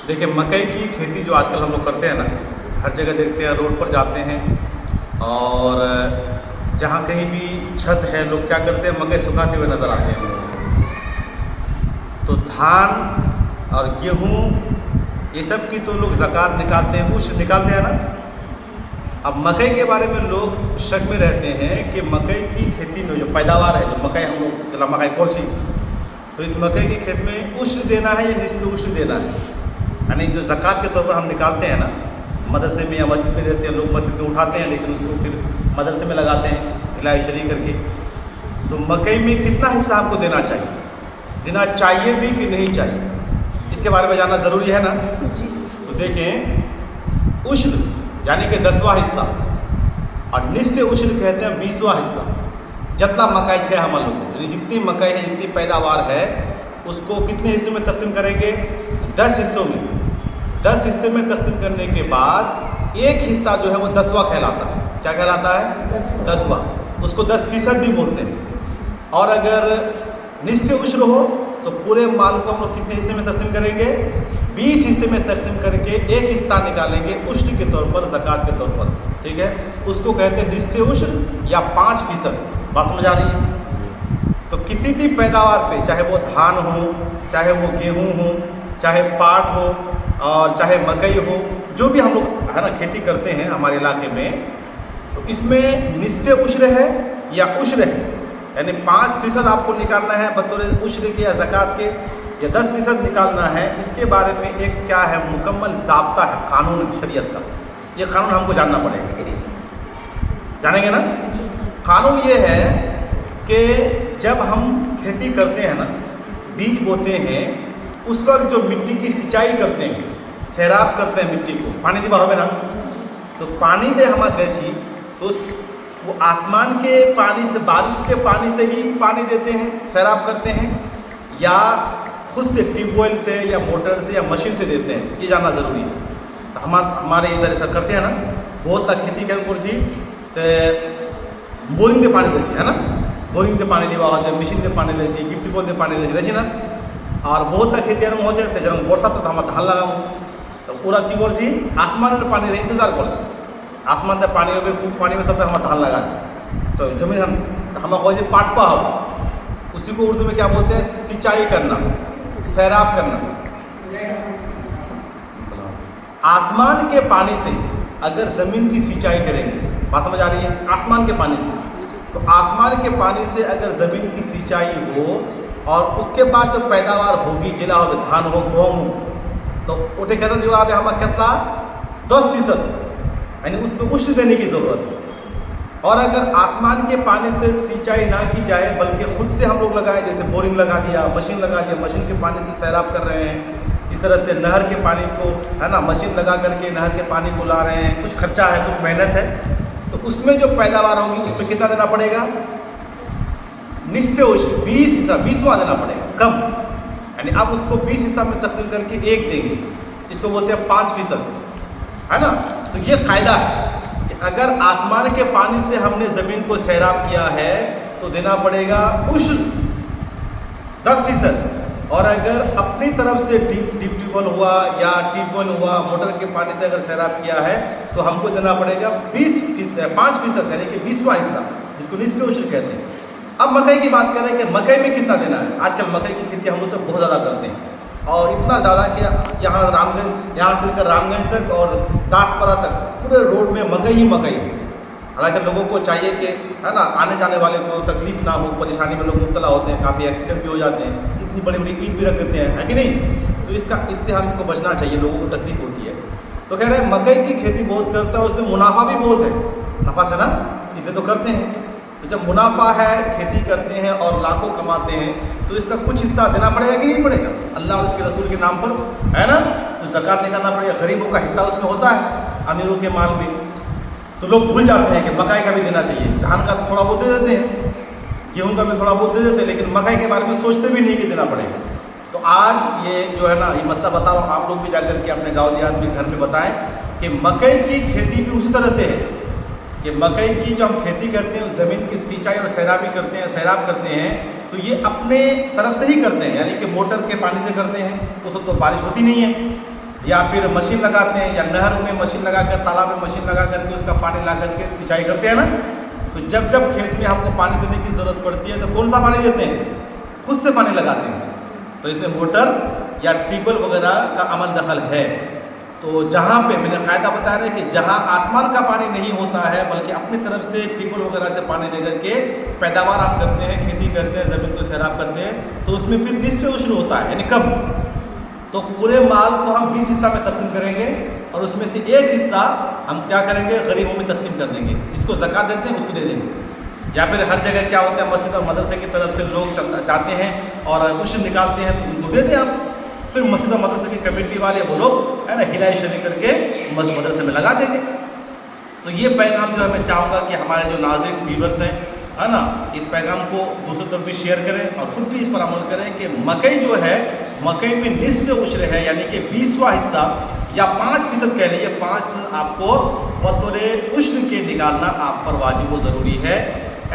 देखिए मकई की खेती जो आजकल हम लोग करते हैं ना, हर जगह देखते हैं, रोड पर जाते हैं और जहाँ कहीं भी छत है लोग क्या करते हैं, मकई सुखाते हुए नज़र आते हैं। तो धान और गेहूँ ये सब की तो लोग ज़कात निकालते हैं, उस निकालते हैं ना। अब मकई के बारे में लोग शक में रहते हैं कि मकई की खेती में जो पैदावार है, जो मकई हम लोग मकई कोर्सी, तो इस मकई की खेत में उश्र देना है या निस्फ उश्र देना है। यानी जो ज़कात के तौर पर हम निकालते हैं ना, मदरसे में या मस्जिद में देते हैं, लोग मस्जिद में उठाते हैं लेकिन उसको फिर मदरसे में लगाते हैं इलाही शरीक करके। तो मकई में कितना हिस्सा आपको देना चाहिए, देना चाहिए भी कि नहीं चाहिए, इसके बारे में जानना ज़रूरी है ना। तो देखें, उश्र यानी कि 10वां हिस्सा और निस्फ उश्र कहते हैं 20वां हिस्सा। जितना मकई है हम लोग, यानी जितनी मकई है, जितनी पैदावार है, उसको कितने हिस्सों में तकसीम करेंगे, 10 हिस्सों में। 10 हिस्से में तकसीम करने के बाद एक हिस्सा जो है वो 10वां कहलाता है। क्या कहलाता है? 10वां। उसको 10% भी बोलते हैं। और अगर निस्फ उश्र हो तो पूरे माल को हम लोग कितने हिस्से में तकसीम करेंगे, 20 हिस्से में तकसीम करके एक हिस्सा निकालेंगे उश्र के तौर पर, ज़कात के तौर पर। ठीक है, उसको कहते हैं निस्फ उश्र या 5%। बात समझ आ रही है? तो किसी भी पैदावार पे, चाहे वो धान हो, चाहे वो गेहूँ हो, चाहे पाट हो और चाहे मकई हो, जो भी हम लोग है ना खेती करते हैं हमारे इलाके में, तो इसमें निस्फ उश्र है या उश्र है, यानी 5% आपको निकालना है बतौर उश्र के या ज़कात के, या 10% निकालना है। इसके बारे में एक क्या है, मुकम्मल ज़ाब्ता है कानून शरीयत का। ये कानून हमको जानना पड़ेगा, जानेंगे ना। कानून ये है कि जब हम खेती करते हैं ना, बीज बोते हैं, उस वक्त जो मिट्टी की सिंचाई करते हैं, सैराब करते हैं मिट्टी को, पानी दिवा हो ना, तो पानी दे हमारे देची, तो वो आसमान के पानी से, बारिश के पानी से ही पानी देते हैं, सैराब करते हैं, या खुद से ट्यूबवेल से या मोटर से या मशीन से देते हैं, ये जानना ज़रूरी है। तो हमारे इधर ऐसा करते हैं ना, बहुत तक खेती करें कुछ तो बोरिंग से पानी देसी है ना, बोरिंग से पानी देवा हो, मशीन से पानी देसी, ट्यूबवेल से पानी देसी ना। और बहुत तक खेती हो जाते जब बरसात तो हम धान लगाऊँ, तो पूरा चीज करसी आसमान में पानी इंतजार कर, आसमान से पानी हो खूब पानी में, तब तक हम धान लगा। तो जमीन हम हो पाट पा हो, उसी को उर्दू में क्या बोलते हैं, सिंचाई करना, सैराब करना। आसमान के पानी से अगर ज़मीन की सिंचाई करेंगे, बात समझ आ रही है, आसमान के पानी से, तो आसमान के पानी से अगर ज़मीन की सिंचाई हो और उसके बाद जो पैदावार होगी, जिला हो, धान हो, गेहूँ हो, तो उठे कहते दिवा हम कितना 10%, यानी उसको उश्र देने की ज़रूरत है। और अगर आसमान के पानी से सिंचाई ना की जाए बल्कि खुद से हम लोग लगाएं, जैसे बोरिंग लगा दिया, मशीन लगा दिया, मशीन के पानी से सैराब कर रहे हैं, इस तरह से नहर के पानी को है ना, मशीन लगा करके नहर के पानी को ला रहे हैं, कुछ खर्चा है, कुछ मेहनत है, तो उसमें जो पैदावार होगी उसमें कितना देना पड़ेगा, निस्फ उश्र 20 हिस्सा, 20वां देना पड़ेगा, कम। यानी आप उसको 20 हिस्सा में तकसीम करके एक देंगे, इसको बोलते हैं 5%, है ना। तो ये कायदा है कि अगर आसमान के पानी से हमने ज़मीन को सैराब किया है तो देना पड़ेगा उश्र 10%। और अगर अपनी तरफ से डीप ट्यूबवेल हुआ या ट्यूबवेल हुआ, मोटर के पानी से अगर सैराब किया है तो हमको देना पड़ेगा 5%, यानी कि 20वां हिस्सा, जिसको निस्फ उश्र कहते हैं। अब मकई की बात करें कि मकई में कितना देना है। आजकल मकई की खेती हम लोग तो बहुत ज़्यादा करते हैं, और इतना ज़्यादा कि यहाँ रामगंज, यहाँ से लेकर रामगंज तक और दासपरा तक पूरे रोड में मकई ही मकई है। हालांकि लोगों को चाहिए कि है ना, आने जाने वाले को तकलीफ ना हो, परेशानी में लोग मुब्तला होते हैं, काफ़ी एक्सीडेंट भी हो जाते हैं, इतनी बड़ी बड़ी ईंट भी रख देते हैं, है कि नहीं। तो इससे हमको बचना चाहिए, लोगों को तकलीफ होती है। तो कह रहे हैं मकई की खेती बहुत करते हैं, उसमें मुनाफा भी बहुत है, नफ़ा से ना, इसलिए तो करते हैं। तो जब मुनाफा है, खेती करते हैं और लाखों कमाते हैं, तो इसका कुछ हिस्सा देना पड़ेगा कि नहीं पड़ेगा, अल्लाह और उसके रसूल के नाम पर, है ना। तो ज़कात निकालना पड़ेगा, गरीबों का हिस्सा उसमें होता है, अमीरों के माल में। तो लोग भूल जाते हैं कि मकई का भी देना चाहिए, धान का थोड़ा बहुत दे देते हैं, गेहूँ का भी थोड़ा बहुत दे देते हैं, लेकिन मकई के बारे में सोचते भी नहीं कि देना पड़ेगा। तो आज ये जो है ना, ये मसला बता रहा हूँ, आप लोग भी जाकर के अपने गाँव देहात में घर में बताएँ कि मकई की खेती भी उसी तरह से है कि मकई की जो हम खेती करते हैं, ज़मीन की सिंचाई और सैराबी करते हैं, सैराब करते हैं, तो ये अपने तरफ से ही करते हैं, यानी कि मोटर के पानी से करते हैं, उस वक्त तो बारिश होती नहीं है, या फिर मशीन लगाते हैं, या नहर में मशीन लगा कर, तालाब में मशीन लगा करके उसका पानी ला करके सिंचाई करते हैं ना। तो जब जब खेत में हमको पानी देने की ज़रूरत पड़ती है तो कौन सा पानी देते हैं? खुद से पानी लगाते हैं। तो इसमें मोटर या ट्यूबवेल वगैरह का अमल दखल है। तो जहाँ पे मैंने कायदा बताया है कि जहाँ आसमान का पानी नहीं होता है बल्कि अपनी तरफ से ट्यूबवेल वगैरह से पानी दे करके पैदावार हम करते हैं, खेती करते हैं, ज़मीन को सैराब करते हैं, तो उसमें फिर निस्फ़ उश्र होता है, यानी कम। तो पूरे माल को हम 20 हिस्सा में तकसीम करेंगे और उसमें से एक हिस्सा हम क्या करेंगे, गरीबों में तकसीम कर देंगे। जिसको ज़कात देते हैं उसको दे देंगे। या फिर हर जगह क्या होता है, मस्जिद और मदरसे की तरफ से लोग जाते हैं और उश्र निकालते हैं तो उनको दे दें आप। फिर मस्जिद और मदरसे की कमेटी वाले वो लोग है ना हिलाई शरी करके मदरसे में लगा देंगे। तो ये पैगाम जो है मैं चाहूँगा कि हमारे जो नाज़रीन व्यूअर्स हैं है ना, इस पैगाम को दूसरों तक भी शेयर करें और ख़ुद भी इस पर अमल करें कि मकई जो है, मकई में निस्फ़ उश्र है, यानी कि 20वां हिस्सा या 5% कह लीजिए, 5% आपको बतौर उश्र के निकालना आप पर वाजिब व ज़रूरी है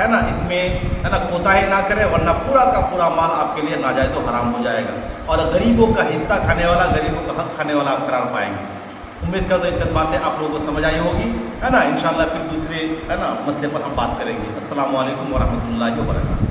ना। इसमें है ना कोताही ना करें, वरना पूरा का पूरा माल आपके लिए नाजायज़ व हराम हो जाएगा और गरीबों का हिस्सा खाने वाला, गरीबों का हक़ खाने वाला आप करार पाएंगे। उम्मीद करता हूँ ये चंद बातें आप लोगों को समझ आई होगी, है ना। इंशाअल्लाह फिर दूसरे है ना मसले पर हम बात करेंगे। अस्सलामु अलैकुम व रहमतुल्लाहि व बरकातहू।